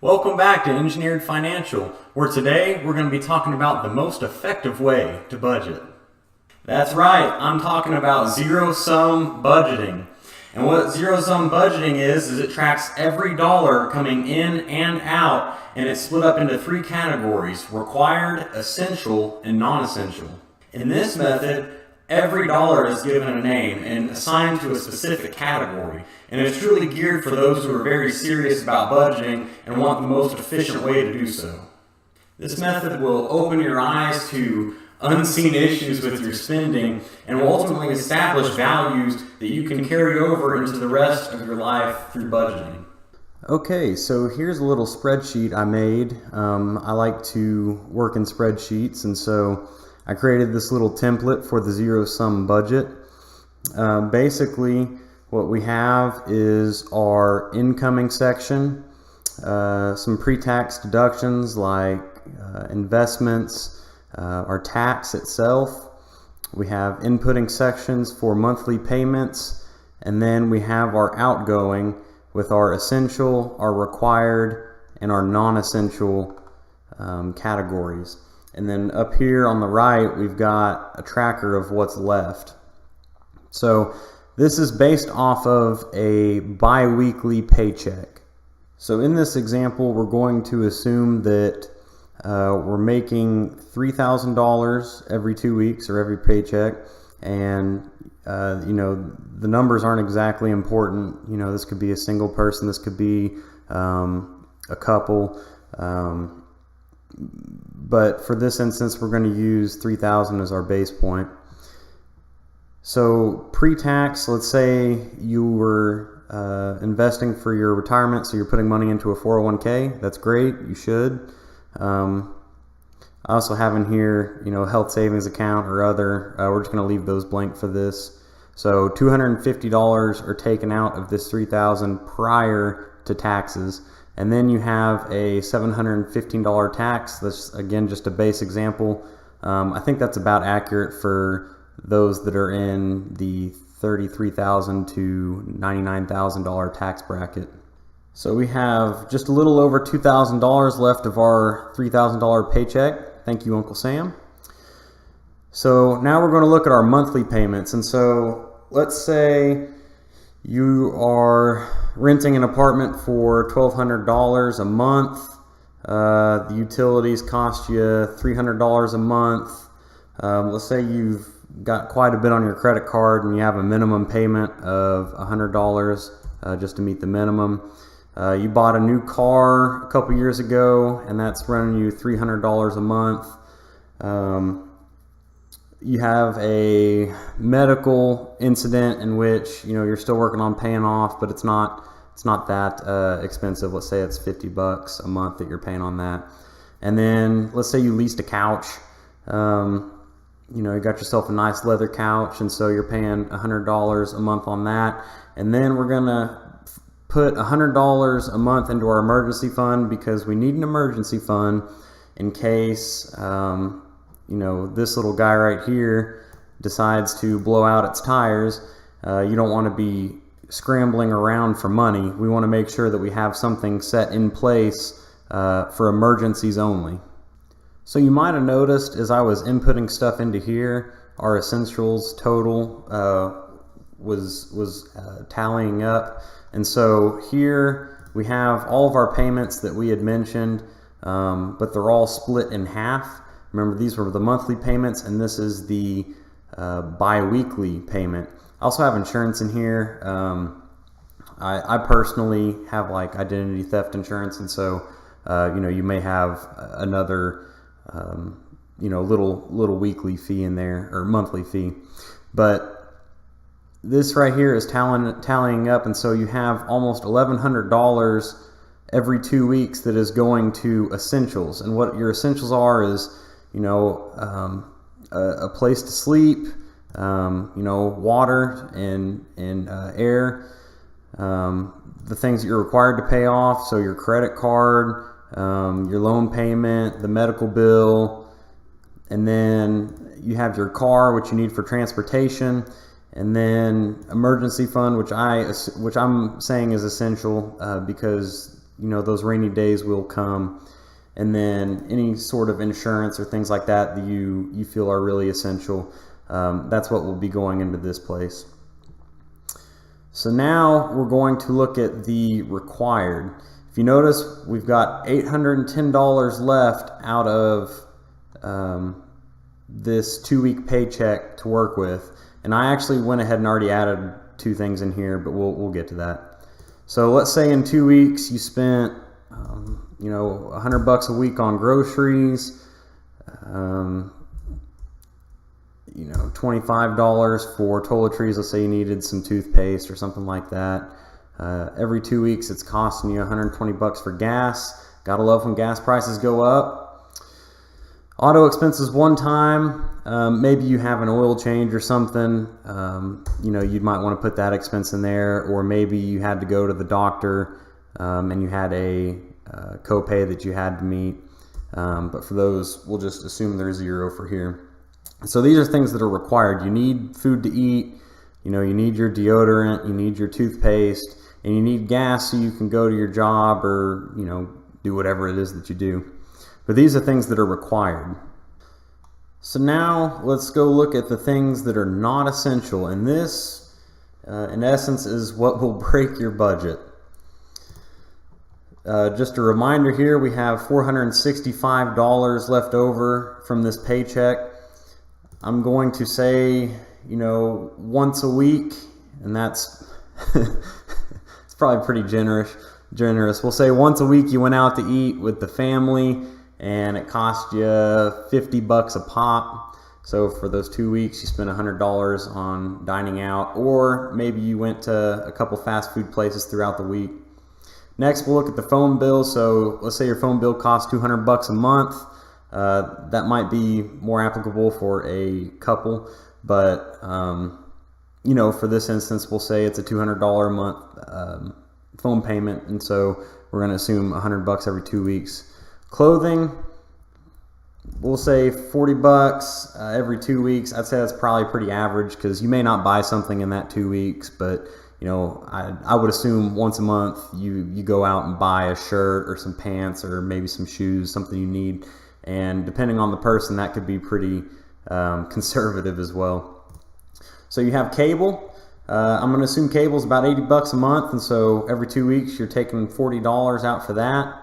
Welcome back to Engineered Financial, where today we're going to be talking about the most effective way to budget. That's right, I'm talking about zero-sum budgeting. And what zero-sum budgeting is it tracks every dollar coming in and out, and it's split up into three categories: required, essential, and non-essential. In this method, every dollar is given a name and assigned to a specific category, and it's truly geared for those who are very serious about budgeting and want the most efficient way to do so. This method will open your eyes to unseen issues with your spending and will ultimately establish values that you can carry over into the rest of your life through budgeting. Okay, so here's a little spreadsheet I made. I like to work in spreadsheets, and so I created this little template for the zero-sum budget. Basically, what we have is our incoming section, some pre-tax deductions like investments, our tax itself. We have inputting sections for monthly payments, and then we have our outgoing with our essential, our required, and our non-essential categories. And then up here on the right, we've got a tracker of what's left. So this is based off of a bi-weekly paycheck. So in this example, we're going to assume that we're making $3,000 every 2 weeks or every paycheck. And, the numbers aren't exactly important. This could be a single person. This could be a couple. But for this instance, we're going to use 3,000 as our base point. So pre-tax, let's say you were investing for your retirement, so you're putting money into a 401k. That's great. You should. I also have in here, a health savings account or other. We're just going to leave those blank for this. So $250 are taken out of this $3,000 prior to taxes. And then you have a $715 tax. That's, again, just a base example. I think that's about accurate for those that are in the $33,000 to $99,000 tax bracket. So we have just a little over $2,000 left of our $3,000 paycheck. Thank you, Uncle Sam. So now we're going to look at our monthly payments. And so let's say you are renting an apartment for $1,200 a month. The utilities cost you $300 a month. Let's say you've got quite a bit on your credit card and you have a minimum payment of $100 just to meet the minimum. You bought a new car a couple years ago and that's running you $300 a month. You have a medical incident in which you're still working on paying off, but it's not that expensive. Let's say it's $50 a month that you're paying on that. And then let's say you leased a couch. You got yourself a nice leather couch, and so you're paying $100 a month on that. And then we're gonna put $100 a month into our emergency fund because we need an emergency fund in case this little guy right here decides to blow out its tires. You don't want to be scrambling around for money. We want to make sure that we have something set in place for emergencies only. So you might have noticed as I was inputting stuff into here, our essentials total was tallying up. And so here we have all of our payments that we had mentioned, but they're all split in half. Remember, these were the monthly payments, and this is the bi-weekly payment. I also have insurance in here. I personally have like identity theft insurance, and so you may have another little weekly fee in there or monthly fee. But this right here is tallying up, and so you have almost $1,100 every 2 weeks that is going to essentials. And what your essentials are is a place to sleep, water and air, the things that you're required to pay off, so your credit card, your loan payment, the medical bill, and then you have your car, which you need for transportation, and then emergency fund, which I'm saying is essential because those rainy days will come. And then any sort of insurance or things like that that you feel are really essential, that's what will be going into this place. So now we're going to look at the required. If you notice, we've got $810 left out of this 2-week paycheck to work with. And I actually went ahead and already added 2 things in here, but we'll get to that. So let's say in 2 weeks you spent $100 a week on groceries, $25 for toiletries. Let's say you needed some toothpaste or something like that. Every 2 weeks it's costing you $120 for gas. Gotta love when gas prices go up. Auto expenses one time. Maybe you have an oil change or something. You might want to put that expense in there, or maybe you had to go to the doctor and you had a copay that you had to meet. But for those, we'll just assume there's 0 for here. So these are things that are required. You need food to eat. You need your deodorant. You need your toothpaste, and you need gas so you can go to your job or do whatever it is that you do. But these are things that are required. So now let's go look at the things that are not essential, and this, in essence, is what will break your budget. Just a reminder here, we have $465 left over from this paycheck. I'm going to say, once a week, and that's it's probably pretty generous. We'll say once a week you went out to eat with the family, and it cost you $50 a pop. So for those 2 weeks, you spent $100 on dining out, or maybe you went to a couple fast food places throughout the week. Next, we'll look at the phone bill. So let's say your phone bill costs $200 a month. That might be more applicable for a couple, but for this instance, we'll say it's a $200 a month phone payment, and so we're going to assume $100 every 2 weeks. Clothing, we'll say $40 every 2 weeks. I'd say that's probably pretty average, because you may not buy something in that 2 weeks, but I would assume once a month you go out and buy a shirt or some pants or maybe some shoes, something you need. And depending on the person, that could be pretty conservative as well. So you have cable. I'm going to assume cable is about $80 a month, and so every 2 weeks you're taking $40 out for that.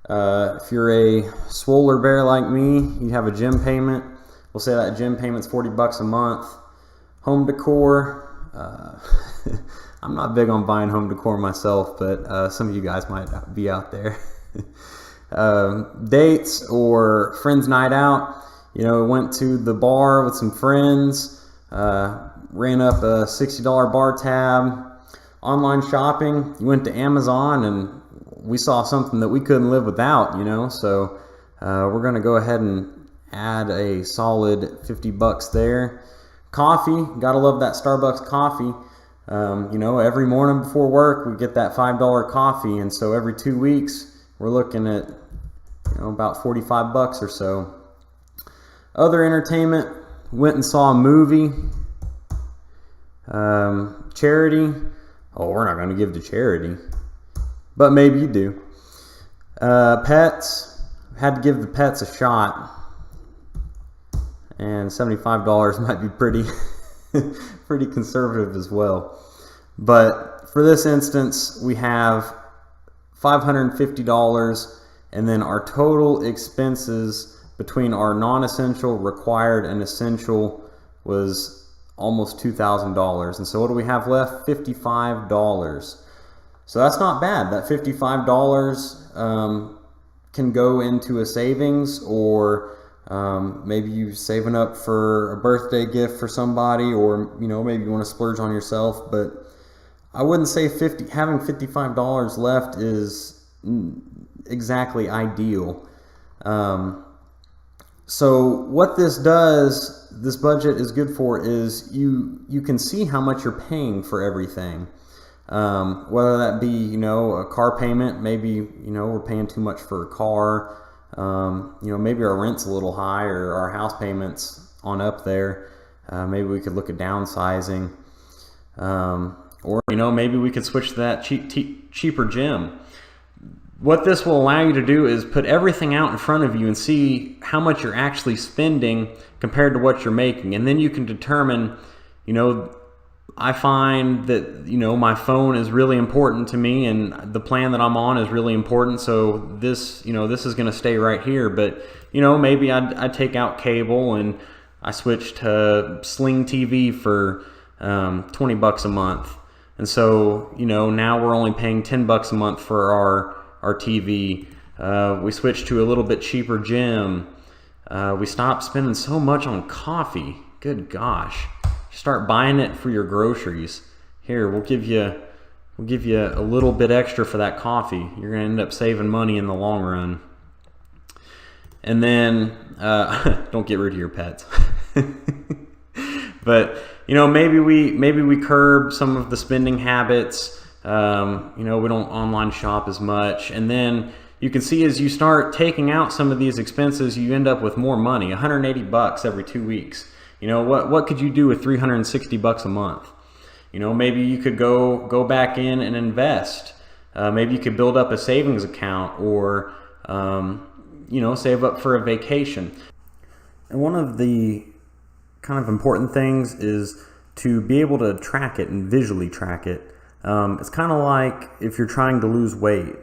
If you're a swoller bear like me, you have a gym payment. We'll say that gym payment's $40 a month. Home decor. I'm not big on buying home decor myself, but some of you guys might be out there. Dates or friends night out. Went to the bar with some friends, ran up a $60 bar tab. Online shopping, you went to Amazon and we saw something that we couldn't live without, so we're going to go ahead and add a solid $50 there. Coffee, gotta love that Starbucks coffee. Every morning before work we get that $5 coffee, and so every 2 weeks we're looking at about $45 or so. Other entertainment, went and saw a movie. Charity, we're not going to give to charity, but maybe you do. Pets, had to give the pets a shot, and $75 might be pretty pretty conservative as well. But for this instance, we have $550, and then our total expenses between our non-essential, required, and essential was almost $2,000. And so what do we have left? $55. So that's not bad. That $55 can go into a savings, or maybe you're saving up for a birthday gift for somebody, or maybe you want to splurge on yourself. But I wouldn't say having $55 left is exactly ideal. So what this does, this budget is good for, is you can see how much you're paying for everything. Whether that be a car payment, maybe we're paying too much for a car. Maybe our rent's a little high, or our house payment's on up there. Maybe we could look at downsizing, or maybe we could switch to that cheaper gym. What this will allow you to do is put everything out in front of you and see how much you're actually spending compared to what you're making. And then you can determine, I find that, my phone is really important to me and the plan that I'm on is really important. So this, this is going to stay right here. But, maybe I'd take out cable and I switch to Sling TV for $20 a month. And so, now we're only paying $10 a month for our TV. We switched to a little bit cheaper gym. We stopped spending so much on coffee. Good gosh. Start buying it for your groceries. Here, we'll give you a little bit extra for that coffee. You're gonna end up saving money in the long run. And then don't get rid of your pets. But maybe we curb some of the spending habits. We don't online shop as much. And then you can see as you start taking out some of these expenses, you end up with more money, $180 every 2 weeks. What could you do with $360 a month? Maybe you could go back in and invest. Maybe you could build up a savings account or, save up for a vacation. And one of the kind of important things is to be able to track it and visually track it. It's kind of like if you're trying to lose weight.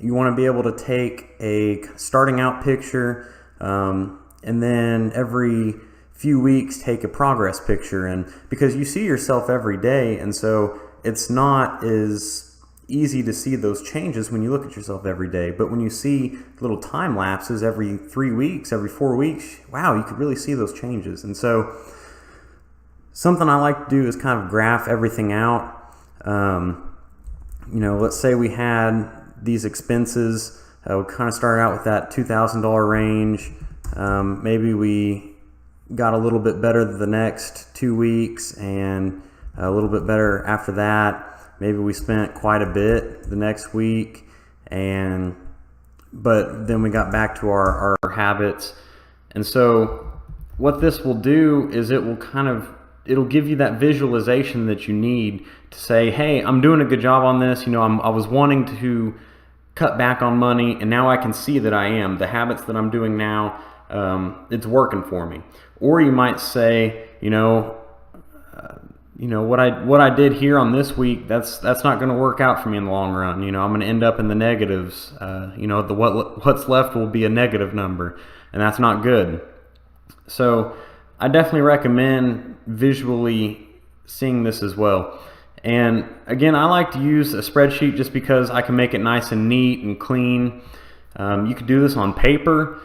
You want to be able to take a starting out picture and then every few weeks take a progress picture, and because you see yourself every day, and so it's not as easy to see those changes when you look at yourself every day. But when you see little time lapses every 3 weeks, every 4 weeks, wow, you could really see those changes. And so something I like to do is kind of graph everything out. Let's say we had these expenses. We kind of started out with that $2,000 range. Maybe we got a little bit better the next 2 weeks and a little bit better after that. Maybe we spent quite a bit the next week, but then we got back to our habits. And so what this will do is it'll give you that visualization that you need to say, hey, I'm doing a good job on this. I was wanting to cut back on money, and now I can see that I am. The habits that I'm doing now, it's working for me. Or you might say, what I did here on this week, that's not going to work out for me in the long run. I'm going to end up in the negatives. What's left will be a negative number, and that's not good. So I definitely recommend visually seeing this as well. And again, I like to use a spreadsheet just because I can make it nice and neat and clean. You could do this on paper.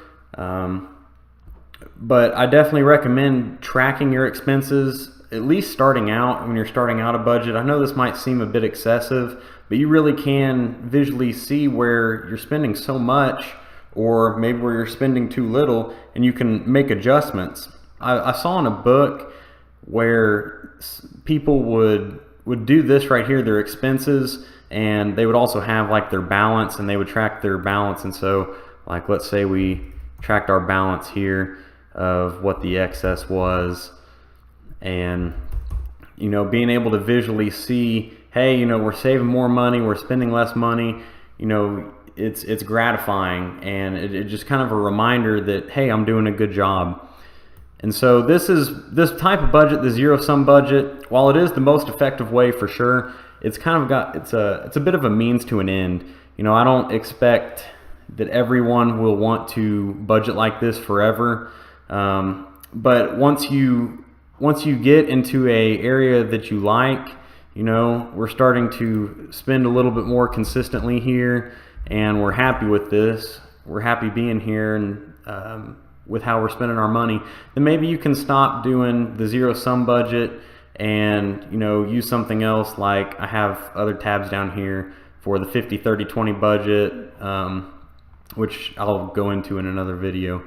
But I definitely recommend tracking your expenses, at least starting out when you're starting out a budget. I know this might seem a bit excessive, but you really can visually see where you're spending so much or maybe where you're spending too little, and you can make adjustments. I saw in a book where people would do this right here, their expenses, and they would also have like their balance, and they would track their balance. And so like, let's say we tracked our balance here of what the excess was, and being able to visually see, hey, we're saving more money, we're spending less money, it's gratifying, and it's just kind of a reminder that, hey, I'm doing a good job. And so this type of budget, the zero-sum budget, while it is the most effective way for sure, it's a bit of a means to an end. I don't expect that everyone will want to budget like this forever. But once you get into a area that you like, we're starting to spend a little bit more consistently here, and we're happy with this. We're happy being here and with how we're spending our money. Then maybe you can stop doing the zero-sum budget and use something else. Like I have other tabs down here for the 50, 30, 20 budget, which I'll go into in another video.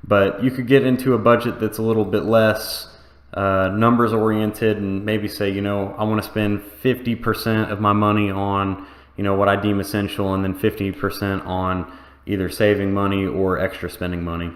But you could get into a budget that's a little bit less numbers oriented, and maybe say, I want to spend 50% of my money on, what I deem essential, and then 50% on either saving money or extra spending money.